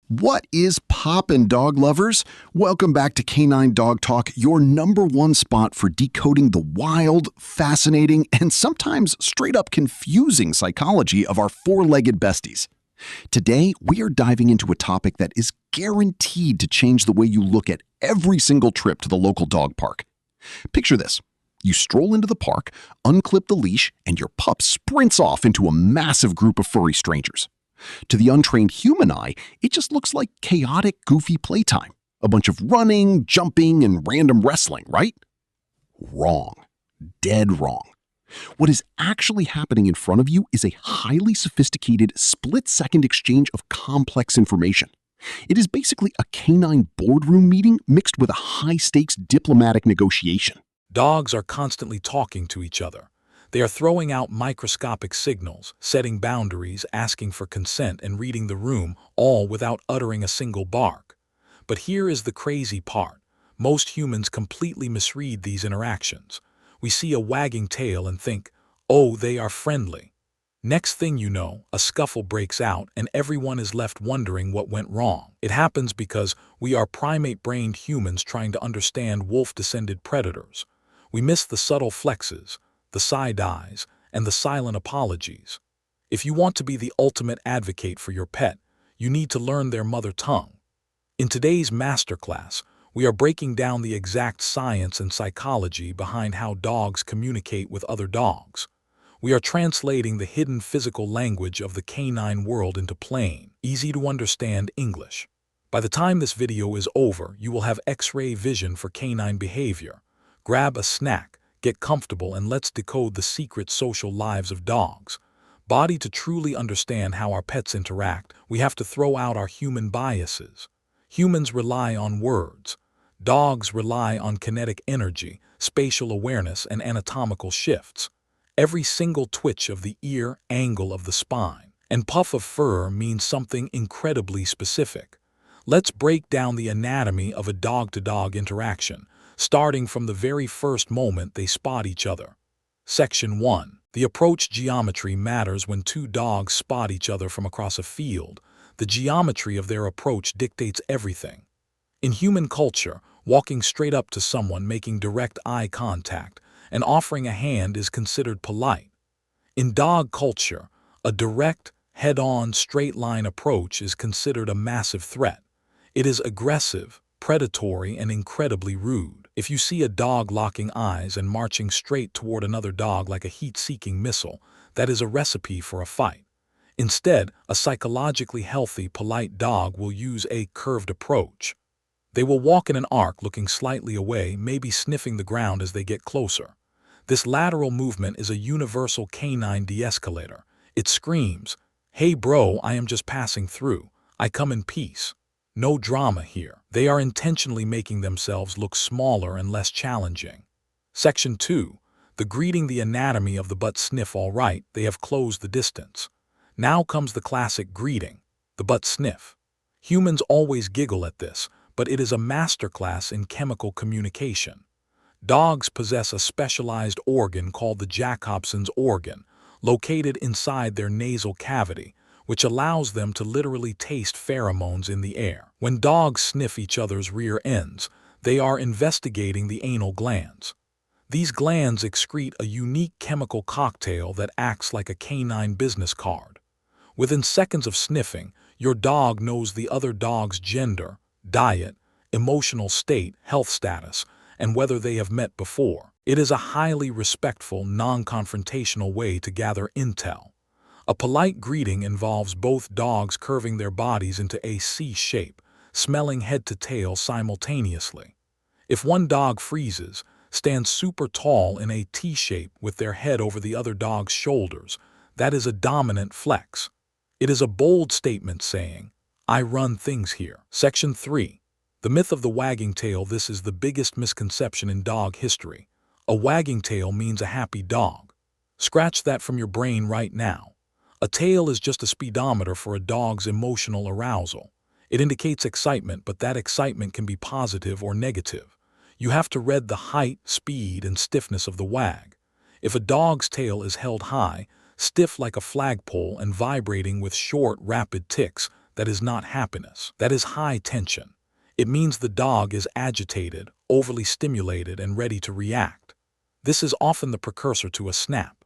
What is poppin', dog lovers? Welcome back to Canine Dog Talk, your number one spot for decoding the wild, fascinating, and sometimes straight up confusing psychology of our four-legged besties. Today, we are diving into a topic that is guaranteed to change the way you look at every single trip to the local dog park. Picture this. You stroll into the park, unclip the leash, and your pup sprints off into a massive group of furry strangers. To the untrained human eye, it just looks like chaotic, goofy playtime. A bunch of running, jumping, and random wrestling, right? Wrong. Dead wrong. What is actually happening in front of you is a highly sophisticated, split-second exchange of complex information. It is basically a canine boardroom meeting mixed with a high-stakes diplomatic negotiation. Dogs are constantly talking to each other. They are throwing out microscopic signals, setting boundaries, asking for consent, and reading the room, all without uttering a single bark. But here is the crazy part. Most humans completely misread these interactions. We see a wagging tail and think, oh, they are friendly. Next thing you know, a scuffle breaks out and everyone is left wondering what went wrong. It happens because we are primate-brained humans trying to understand wolf-descended predators. We miss the subtle flexes, the side eyes, and the silent apologies. If you want to be the ultimate advocate for your pet, you need to learn their mother tongue. In today's masterclass, we are breaking down the exact science and psychology behind how dogs communicate with other dogs. We are translating the hidden physical language of the canine world into plain, easy-to-understand English. By the time this video is over, you will have X-ray vision for canine behavior. Grab a snack, get comfortable, and let's decode the secret social lives of dogs. To truly understand how our pets interact, we have to throw out our human biases. Humans rely on words. Dogs rely on kinetic energy, spatial awareness, and anatomical shifts. Every single twitch of the ear, angle of the spine, and puff of fur means something incredibly specific. Let's break down the anatomy of a dog-to-dog interaction, starting from the very first moment they spot each other. Section 1. The approach geometry matters when two dogs spot each other from across a field. The geometry of their approach dictates everything. In human culture, walking straight up to someone, making direct eye contact, and offering a hand is considered polite. In dog culture, a direct, head-on, straight-line approach is considered a massive threat. It is aggressive, predatory, and incredibly rude. If you see a dog locking eyes and marching straight toward another dog like a heat-seeking missile, that is a recipe for a fight. Instead, a psychologically healthy, polite dog will use a curved approach. They will walk in an arc looking slightly away, maybe sniffing the ground as they get closer. This lateral movement is a universal canine de-escalator. It screams, "Hey bro, I am just passing through. I come in peace. No drama here." They are intentionally making themselves look smaller and less challenging. Section 2. The greeting, the anatomy of the butt sniff. All right, they have closed the distance. Now comes the classic greeting, the butt sniff. Humans always giggle at this, but it is a masterclass in chemical communication. Dogs possess a specialized organ called the Jacobson's organ, located inside their nasal cavity, which allows them to literally taste pheromones in the air. When dogs sniff each other's rear ends, they are investigating the anal glands. These glands excrete a unique chemical cocktail that acts like a canine business card. Within seconds of sniffing, your dog knows the other dog's gender, diet, emotional state, health status, and whether they have met before. It is a highly respectful, non-confrontational way to gather intel. A polite greeting involves both dogs curving their bodies into a C shape, smelling head to tail simultaneously. If one dog freezes, stands super tall in a T shape with their head over the other dog's shoulders, that is a dominant flex. It is a bold statement saying, "I run things here." Section 3. The myth of the wagging tail. This is the biggest misconception in dog history. A wagging tail means a happy dog. Scratch that from your brain right now. A tail is just a speedometer for a dog's emotional arousal. It indicates excitement, but that excitement can be positive or negative. You have to read the height, speed, and stiffness of the wag. If a dog's tail is held high, stiff like a flagpole and vibrating with short, rapid ticks, That is not happiness. That is high tension. It means the dog is agitated, overly stimulated, and ready to react. This is often the precursor to a snap.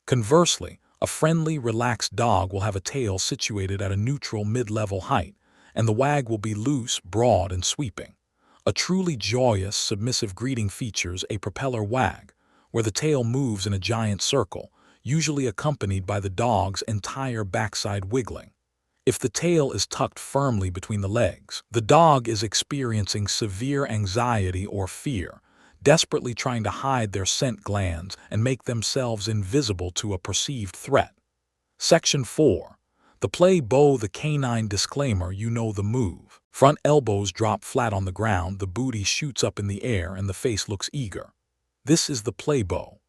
Conversely, a friendly, relaxed dog will have a tail situated at a neutral mid-level height, and the wag will be loose, broad, and sweeping. A truly joyous, submissive greeting features a propeller wag, where the tail moves in a giant circle, usually accompanied by the dog's entire backside wiggling. If the tail is tucked firmly between the legs, the dog is experiencing severe anxiety or fear, desperately trying to hide their scent glands and make themselves invisible to a perceived threat. Section 4. The play bow, the canine disclaimer. You know the move. Front elbows drop flat on the ground, the booty shoots up in the air, and the face looks eager. This is the play bow.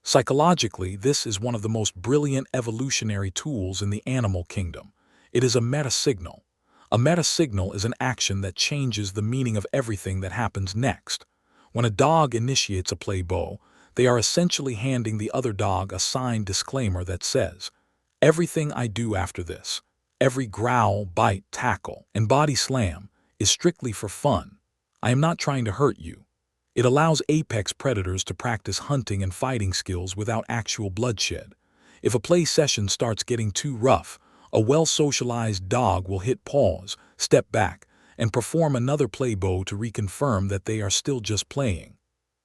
Psychologically, this is one of the most brilliant evolutionary tools in the animal kingdom. It is a meta-signal. A meta-signal is an action that changes the meaning of everything that happens next. When a dog initiates a play bow, they are essentially handing the other dog a signed disclaimer that says, "Everything I do after this, every growl, bite, tackle, and body slam, is strictly for fun. I am not trying to hurt you." It allows apex predators to practice hunting and fighting skills without actual bloodshed. If a play session starts getting too rough, a well-socialized dog will hit pause, step back, and perform another play bow to reconfirm that they are still just playing.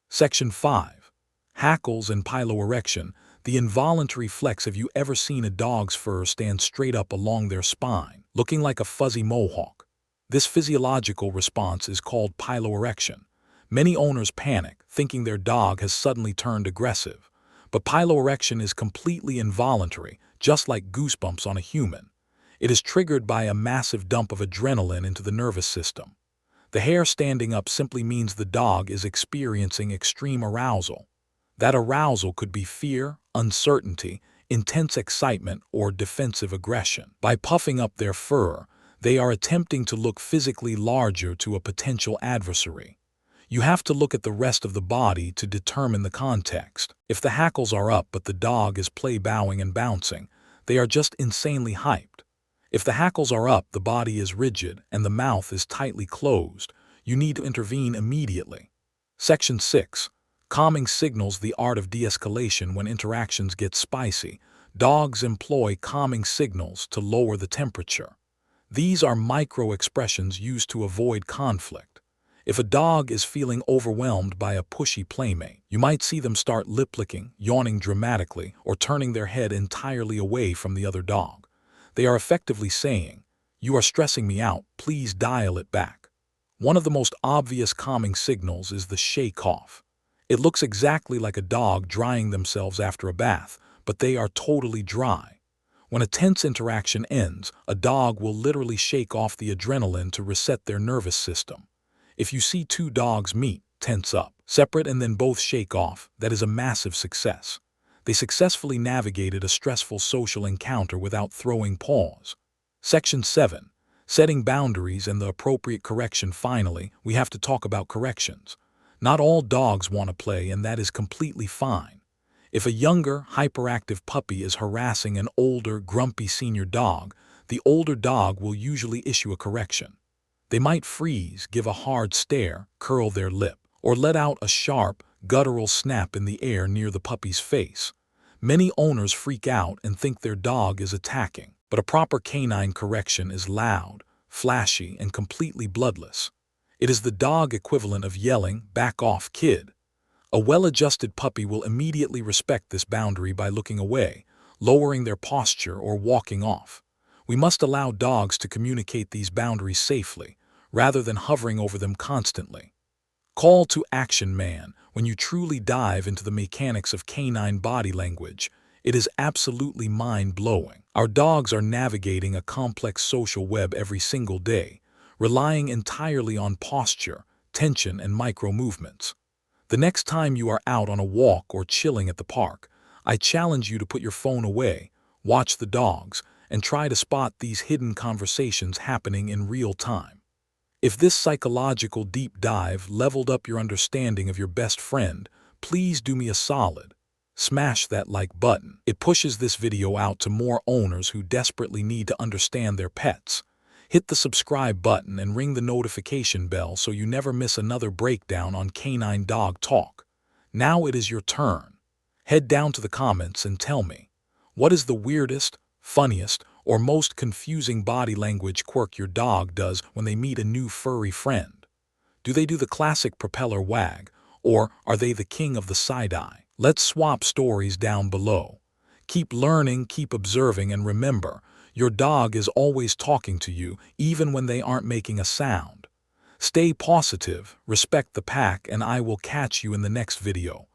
Section 5. Hackles and Piloerection, the involuntary flex. Have you ever seen a dog's fur stand straight up along their spine, looking like a fuzzy mohawk? This physiological response is called piloerection. Many owners panic, thinking their dog has suddenly turned aggressive. But piloerection is completely involuntary, just like goosebumps on a human. It is triggered by a massive dump of adrenaline into the nervous system. The hair standing up simply means the dog is experiencing extreme arousal. That arousal could be fear, uncertainty, intense excitement, or defensive aggression. By puffing up their fur, they are attempting to look physically larger to a potential adversary. You have to look at the rest of the body to determine the context. If the hackles are up but the dog is play bowing and bouncing, they are just insanely hyped. If the hackles are up, the body is rigid, and the mouth is tightly closed, you need to intervene immediately. Section 6. Calming signals, the art of de-escalation. When interactions get spicy, dogs employ calming signals to lower the temperature. These are micro-expressions used to avoid conflict. If a dog is feeling overwhelmed by a pushy playmate, you might see them start lip-licking, yawning dramatically, or turning their head entirely away from the other dog. They are effectively saying, "You are stressing me out, please dial it back." One of the most obvious calming signals is the shake off. It looks exactly like a dog drying themselves after a bath, but they are totally dry. When a tense interaction ends, a dog will literally shake off the adrenaline to reset their nervous system. If you see two dogs meet, tense up, separate, and then both shake off, that is a massive success. They successfully navigated a stressful social encounter without throwing paws. Section 7. Setting boundaries and the appropriate correction. Finally, we have to talk about corrections. Not all dogs want to play, and that is completely fine. If a younger, hyperactive puppy is harassing an older, grumpy senior dog, the older dog will usually issue a correction. They might freeze, give a hard stare, curl their lip, or let out a sharp, guttural snap in the air near the puppy's face. Many owners freak out and think their dog is attacking, but a proper canine correction is loud, flashy, and completely bloodless. It is the dog equivalent of yelling, "Back off, kid." A well-adjusted puppy will immediately respect this boundary by looking away, lowering their posture, or walking off. We must allow dogs to communicate these boundaries safely, rather than hovering over them constantly. Call to action, man. When you truly dive into the mechanics of canine body language, it is absolutely mind-blowing. Our dogs are navigating a complex social web every single day, relying entirely on posture, tension, and micro-movements. The next time you are out on a walk or chilling at the park, I challenge you to put your phone away, watch the dogs, and try to spot these hidden conversations happening in real time. If this psychological deep dive leveled up your understanding of your best friend, please do me a solid. Smash that like button. It pushes this video out to more owners who desperately need to understand their pets. Hit the subscribe button and ring the notification bell so you never miss another breakdown on Canine Dog Talk. Now it is your turn. Head down to the comments and tell me, what is the weirdest, funniest, or most confusing body language quirk your dog does when they meet a new furry friend? Do they do the classic propeller wag, or are they the king of the side-eye? Let's swap stories down below. Keep learning, keep observing, and remember, your dog is always talking to you, even when they aren't making a sound. Stay positive, respect the pack, and I will catch you in the next video.